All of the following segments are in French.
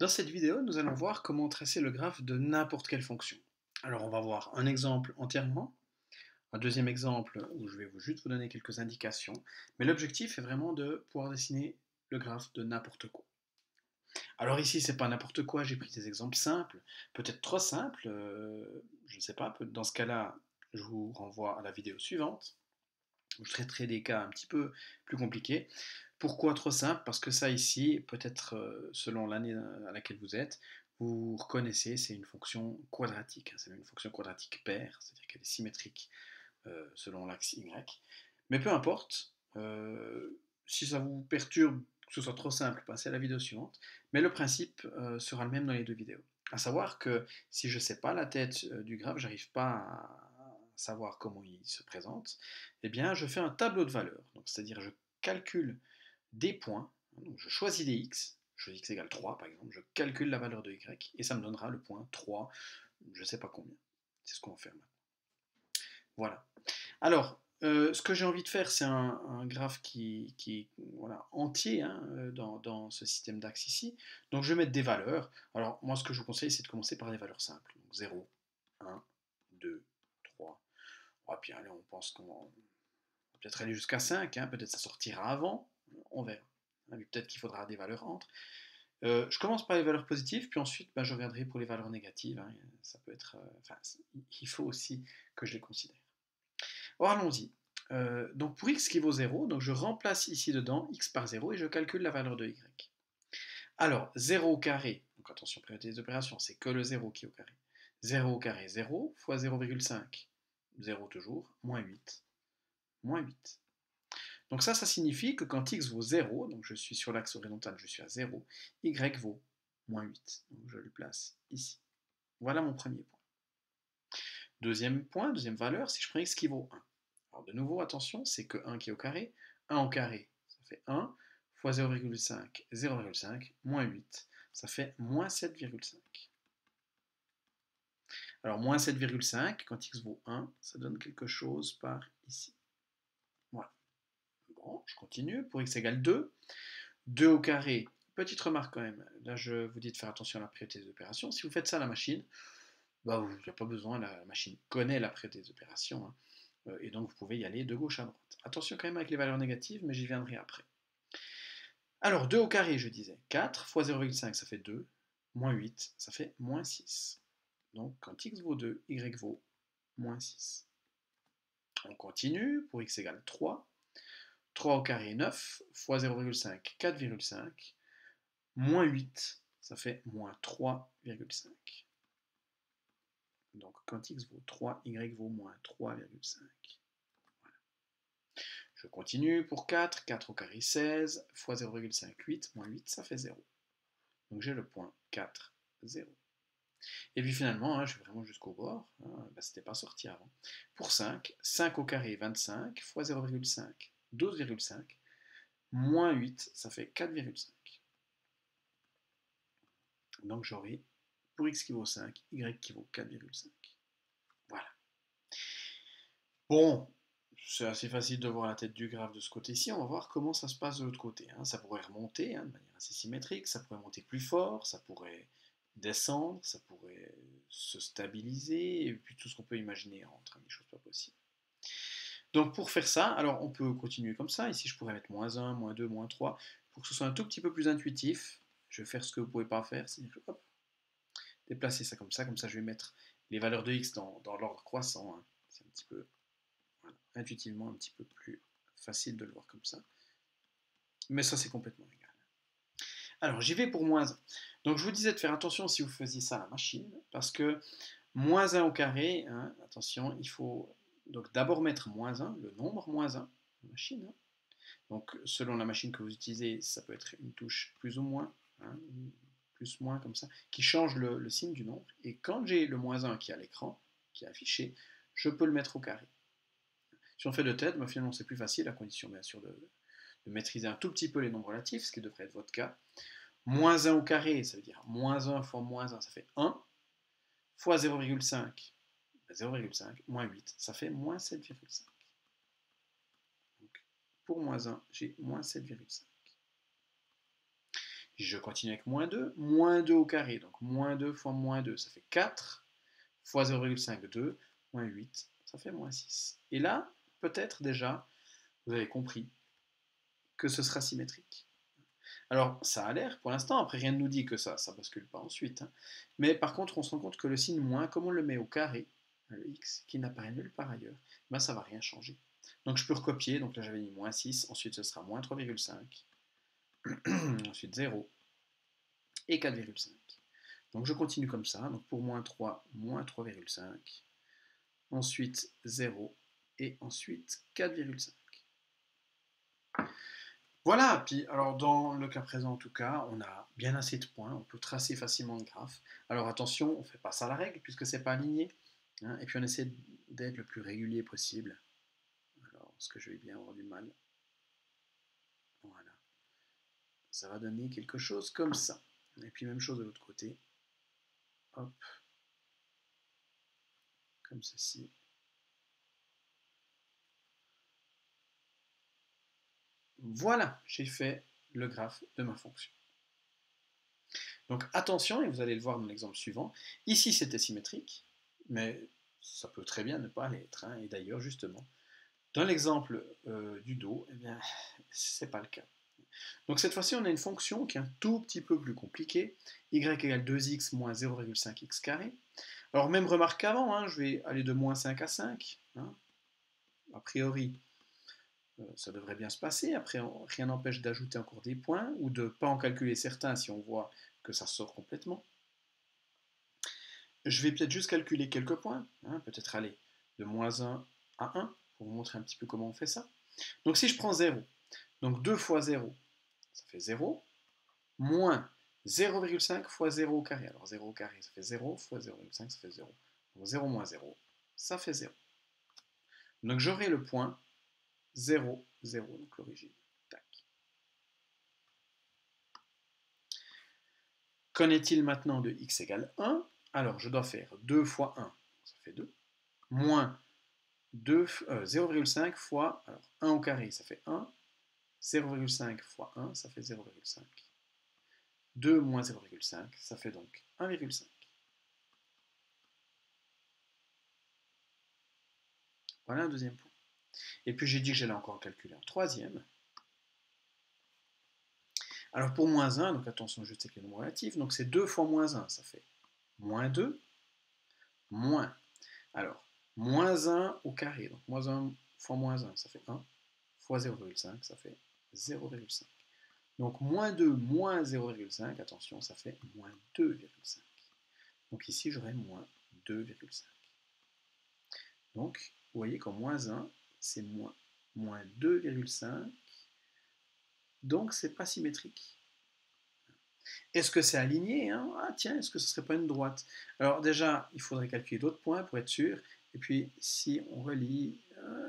Dans cette vidéo, nous allons voir comment tracer le graphe de n'importe quelle fonction. Alors on va voir un exemple entièrement, un deuxième exemple où je vais juste vous donner quelques indications, mais l'objectif est vraiment de pouvoir dessiner le graphe de n'importe quoi. Alors ici, c'est pas n'importe quoi, j'ai pris des exemples simples, peut-être trop simples, je ne sais pas, dans ce cas-là, je vous renvoie à la vidéo suivante, où je traiterai des cas un petit peu plus compliqués. Pourquoi trop simple? Parce que ça ici, peut-être selon l'année à laquelle vous êtes, vous reconnaissez, c'est une fonction quadratique, hein, c'est une fonction quadratique paire, c'est-à-dire qu'elle est symétrique selon l'axe Y. Mais peu importe, si ça vous perturbe que ce soit trop simple, passez à la vidéo suivante. Mais le principe sera le même dans les deux vidéos. À savoir que si je ne sais pas la tête du graphe, j'arrive pas à savoir comment il se présente, eh bien je fais un tableau de valeurs. Donc c'est-à-dire je calcule des points, donc je choisis des x, je choisis x égale 3 par exemple, je calcule la valeur de y et ça me donnera le point 3, je ne sais pas combien. C'est ce qu'on va faire maintenant. Voilà. Alors, ce que j'ai envie de faire, c'est un graphe qui voilà, entier hein, dans ce système d'axes ici. Donc je vais mettre des valeurs. Alors moi, ce que je vous conseille, c'est de commencer par des valeurs simples. Donc 0, 1, 2, 3. Et puis allez, on pense qu'on va peut-être aller jusqu'à 5, hein, peut-être ça sortira avant, on verra. Peut-être qu'il faudra des valeurs entre. Je commence par les valeurs positives, puis ensuite je reviendrai pour les valeurs négatives. Hein. Ça peut être, il faut aussi que je les considère. Alors allons-y. Donc pour x qui vaut 0, donc je remplace ici dedans x par 0 et je calcule la valeur de y. Alors 0 au carré, donc attention, priorité des opérations, c'est que le 0 qui est au carré. 0 au carré, 0 fois 0,5. 0 toujours, moins 8. Moins 8. Donc ça signifie que quand x vaut 0, donc je suis sur l'axe horizontal, je suis à 0, y vaut moins 8. Donc je le place ici. Voilà mon premier point. Deuxième point, deuxième valeur, si je prends x qui vaut 1. Alors de nouveau, attention, c'est que 1 qui est au carré. 1 au carré, ça fait 1, fois 0,5, 0,5, moins 8, ça fait moins 7,5. Alors moins 7,5, quand x vaut 1, ça donne quelque chose par ici. Voilà. Bon, je continue, pour x égale 2. 2 au carré, petite remarque quand même, là je vous dis de faire attention à la priorité des opérations. Si vous faites ça à la machine, il n'y a pas besoin, la machine connaît la priorité des opérations, hein. Et donc vous pouvez y aller de gauche à droite. Attention quand même avec les valeurs négatives, mais j'y viendrai après. Alors 2 au carré, je disais, 4 fois 0,5 ça fait 2, moins 8 ça fait moins 6. Donc quand x vaut 2, y vaut moins 6. On continue, pour x égale 3, 3 au carré 9 fois 0,5, 4,5, moins 8 ça fait moins 3,5. Donc quand x vaut 3, y vaut moins 3,5. Je continue pour 4, 4 au carré 16, fois 0,5, 8, moins 8, ça fait 0. Donc j'ai le point 4, 0. Et puis finalement, hein, je vais vraiment jusqu'au bord, hein, c'était pas sorti avant. Pour 5, 5 au carré 25, fois 0,5, 12,5, moins 8, ça fait 4,5. Donc j'aurai pour x qui vaut 5, y qui vaut 4,5. Voilà. Bon, c'est assez facile de voir la tête du graphe de ce côté-ci. On va voir comment ça se passe de l'autre côté. Hein. Ça pourrait remonter hein, de manière assez symétrique, ça pourrait monter plus fort, ça pourrait descendre, ça pourrait se stabiliser, et puis tout ce qu'on peut imaginer entre des choses pas possibles. Donc pour faire ça, alors on peut continuer comme ça. Ici, je pourrais mettre moins 1, moins 2, moins 3, pour que ce soit un tout petit peu plus intuitif. Je vais faire ce que vous ne pouvez pas faire, c'est-à-dire hop, déplacer ça, comme ça je vais mettre les valeurs de x dans l'ordre croissant. Hein. C'est un petit peu voilà, intuitivement un petit peu plus facile de le voir comme ça. Mais ça, c'est complètement égal. Alors, j'y vais pour moins 1. Donc, je vous disais de faire attention si vous faisiez ça à la machine, parce que moins 1 au carré, hein, attention, il faut donc d'abord mettre moins 1, le nombre moins 1, la machine. Hein. Donc, selon la machine que vous utilisez, ça peut être une touche plus ou moins, hein, plus moins comme ça, qui change le signe du nombre. Et quand j'ai le moins 1 qui est à l'écran, qui est affiché, je peux le mettre au carré. Si on fait de tête, finalement c'est plus facile, à condition bien sûr de maîtriser un tout petit peu les nombres relatifs, ce qui devrait être votre cas. Moins 1 au carré, ça veut dire moins 1 fois moins 1, ça fait 1, fois 0,5, 0,5, moins 8, ça fait moins 7,5. Donc, pour moins 1, j'ai moins 7,5. Puis je continue avec moins 2 au carré, donc moins 2 fois moins 2, ça fait 4, fois 0,5, 2, moins 8, ça fait moins 6. Et là, peut-être déjà, vous avez compris que ce sera symétrique. Alors, ça a l'air, pour l'instant, après rien ne nous dit que ça ne bascule pas ensuite, hein. Mais par contre, on se rend compte que le signe moins, comme on le met au carré, le x, qui n'apparaît nulle part ailleurs, ben ça ne va rien changer. Donc je peux recopier, donc là j'avais mis moins 6, ensuite ce sera moins 3,5, ensuite 0, et 4,5. Donc je continue comme ça, donc pour moins 3, moins 3,5, ensuite 0, et ensuite 4,5. Voilà, puis alors dans le cas présent en tout cas, on a bien assez de points, on peut tracer facilement le graphe. Alors attention, on ne fait pas ça à la règle puisque c'est pas aligné, hein, et puis on essaie d'être le plus régulier possible. Alors, est-ce que je vais bien avoir du mal? Voilà, ça va donner quelque chose comme ça. Et puis même chose de l'autre côté, hop, comme ceci. Voilà, j'ai fait le graphe de ma fonction. Donc attention, et vous allez le voir dans l'exemple suivant, ici c'était symétrique, mais ça peut très bien ne pas l'être, hein, et d'ailleurs justement, dans l'exemple du dos, eh bien, c'est pas le cas. Donc cette fois-ci, on a une fonction qui est un tout petit peu plus compliquée, y égale 2x moins 0,5x carré. Alors même remarque qu'avant, hein, je vais aller de moins 5 à 5, hein. A priori, ça devrait bien se passer. Après, rien n'empêche d'ajouter encore des points ou de ne pas en calculer certains si on voit que ça sort complètement. Je vais peut-être juste calculer quelques points, hein, peut-être aller de moins 1 à 1 pour vous montrer un petit peu comment on fait ça. Donc si je prends 0, donc 2 fois 0, ça fait 0, moins 0,5 fois 0 au carré. Alors 0 au carré, ça fait 0, fois 0,5, ça fait 0. Donc 0 moins 0, ça fait 0. Donc j'aurai le point 0, 0, donc l'origine. Tac. Qu'en est-il maintenant de x égale 1? Alors je dois faire 2 fois 1, ça fait 2, moins 0,5 fois, alors 1 au carré, ça fait 1, 0,5 fois 1, ça fait 0,5. 2 moins 0,5, ça fait donc 1,5. Voilà un deuxième point. Et puis j'ai dit que j'allais encore calculer un troisième. Alors pour moins 1, donc attention juste avec les nombres relatifs, donc c'est 2 fois moins 1, ça fait moins 2, moins. Alors, moins 1 au carré, donc moins 1 fois moins 1, ça fait 1, fois 0,5, ça fait 0,5. Donc moins 2 moins 0,5, attention, ça fait moins 2,5. Donc ici, j'aurai moins 2,5. Donc, vous voyez qu'en moins 1, c'est moins 2,5. Donc, c'est pas symétrique. Est-ce que c'est aligné, hein? Ah tiens, est-ce que ce ne serait pas une droite? Alors déjà, il faudrait calculer d'autres points pour être sûr. Et puis, si on relie,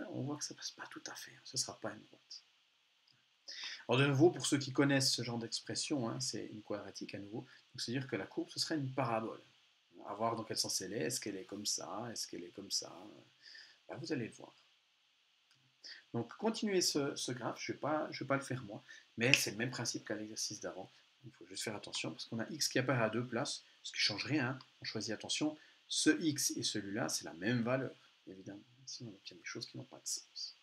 on voit que ça ne passe pas tout à fait, hein. Ce ne sera pas une droite. Alors de nouveau, pour ceux qui connaissent ce genre d'expression, hein, c'est une quadratique à nouveau. C'est-à-dire que la courbe, ce serait une parabole. À voir dans quel sens elle est. Est-ce qu'elle est comme ça? Est-ce qu'elle est comme ça? Ben, vous allez le voir. Donc continuez ce graphe, je ne vais pas le faire moi, mais c'est le même principe qu'à l'exercice d'avant. Il faut juste faire attention parce qu'on a x qui apparaît à deux places, ce qui ne change rien, hein. On choisit attention, ce x et celui-là, c'est la même valeur, évidemment. Sinon on obtient des choses qui n'ont pas de sens.